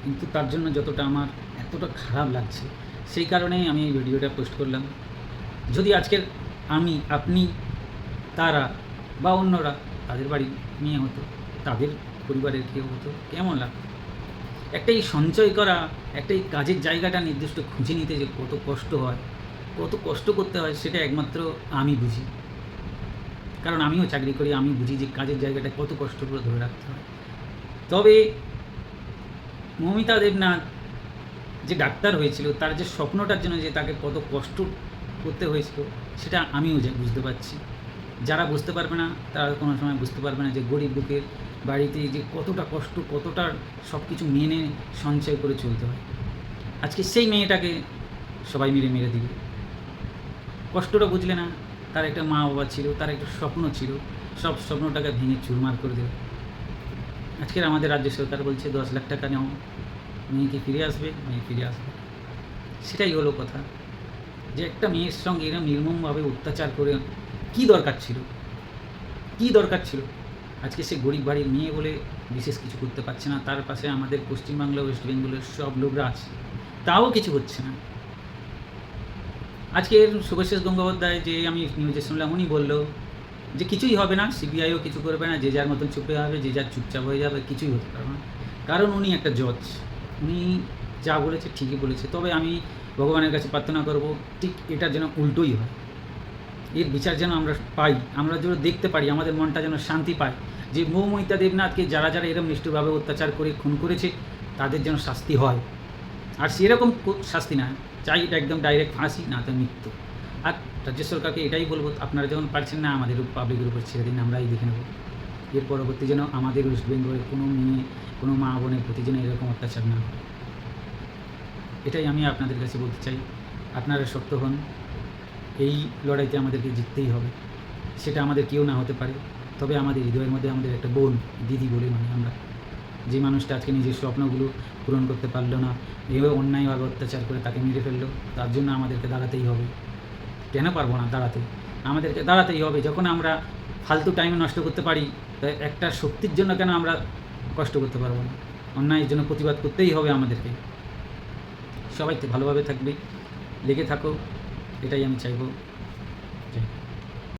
কিন্তু তার জন্য যতটা আমার এতটা খারাপ লাগছে, সেই কারণেই আমি এই ভিডিওটা পোস্ট করলাম। যদি আজকের আমি, আপনি, তারা বা অন্যরা তাদের বাড়ির মেয়ে হতো, তাদের পরিবারের কেউ হতো, কেমন লাগতো? একটা এই সঞ্চয় করা, একটা এই কাজের জায়গাটা নির্দিষ্ট খুঁজে নিতে যে কত কষ্ট হয়, কত কষ্ট করতে হয়, সেটা একমাত্র আমি বুঝি। কারণ আমিও চাকরি করি, আমি বুঝি যে কাজের জায়গাটা কত কষ্ট করে ধরে রাখতে হয়। তবে মমিতা দেবনাথ যে ডাক্তার হয়েছিল, তার যে স্বপ্নটার জন্য যে তাকে কত কষ্ট করতে হয়েছিল, সেটা আমিও বুঝতে পারছি। যারা বুঝতে পারবে না তারা কোনো সময় বুঝতে পারবে না যে গরিব লোকের বাড়িতে যে কতটা কষ্ট, কতটা সব কিছু মেনে সঞ্চয় করে চলতে হয়। আজকে সেই মেয়েটাকে সবাই মিলে মেরে দিবে। কষ্টটা বুঝলে না, তার একটা মা বাবা ছিল, তার একটা স্বপ্ন ছিল, সব স্বপ্নটাকে ভেঙে চুরমার করে দেবে। আজকের আমাদের রাজ্য সরকার বলছে 10 লাখ টাকা নেও, মেয়ে কি ফিরে আসবে? মেয়ে ফিরে আসবে। সেটাই হলো কথা, যে একটা মেয়ের সঙ্গে এরকম নির্মমভাবে অত্যাচার করে কী দরকার ছিল? কী দরকার ছিল? আজকে সে গরিব বাড়ির মেয়ে বলে বিশেষ কিছু করতে পারছে না, তার পাশে আমাদের পশ্চিমবাংলা, ওয়েস্ট বেঙ্গলের সব লোকরা আছে, তাও কিছু হচ্ছে না। আজকের শুভশেষ গঙ্গোপাধ্যায়, যে আমি নিউজে শুনলাম, উনি বলল যে কিছুই হবে না, সিবিআইও কিছু করবে না, যে যার মতন চুপে হবে, যে যার চুপচাপ হয়ে যাবে, কিছুই হতে পারবে না। কারণ উনি একটা জজ, উনি যা বলেছে ঠিকই বলেছে। তবে আমি ভগবানের কাছে প্রার্থনা করব ঠিক এটার যেন উল্টোই হয়, এর বিচার যেন আমরা পাই, আমরা যেন দেখতে পারি, আমাদের মনটা যেন শান্তি পায় যে মৌমিতা দেবনাথকে যারা যারা এরকম নিষ্ঠুরভাবে অত্যাচার করে খুন করেছে, তাদের যেন শাস্তি হয়। আর সেরকম শাস্তি না চাই, এটা একদম ডাইরেক্ট ফাঁসি, না তো মৃত্যু। আর রাজ্য সরকারকে এটাই বলবো, আপনারা যখন পারছেন না, আমাদের পাবলিকের উপর ছেড়ে দিন, আমরাই দেখে নেব। এর পরবর্তী যেন আমাদের ওয়েস্ট বেঙ্গলের কোনো মেয়ে, কোনো মা বোনের প্রতি যেন এরকম অত্যাচার না হয়, এটাই আমি আপনাদের কাছে বলতে চাই। আপনারা শক্ত হন, এই লড়াইতে আমাদেরকে জিততেই হবে। সেটা আমাদের কেউ না হতে পারে, তবে আমাদের হৃদয়ের মধ্যে আমাদের একটা বোন, দিদি বলে মানে আমরা, যে মানুষটা আজকে নিজের স্বপ্নগুলো পূরণ করতে পারলো না, এভাবে অন্যায়ভাবে অত্যাচার করে তাকে মেরে ফেললো, তার জন্য আমাদেরকে দাঁড়াতেই হবে। কেন পারবো না দাঁড়াতে? আমাদেরকে দাঁড়াতেই হবে। যখন আমরা ফালতু টাইম নষ্ট করতে পারি, তাই একটা শক্তির জন্য কেন আমরা কষ্ট করতে পারবো না? অন্যায়ের জন্য প্রতিবাদ করতেই হবে আমাদেরকে। সবাই ভালোভাবে থাকবে, লেগে থাকো, এটাই আমি চাইবো।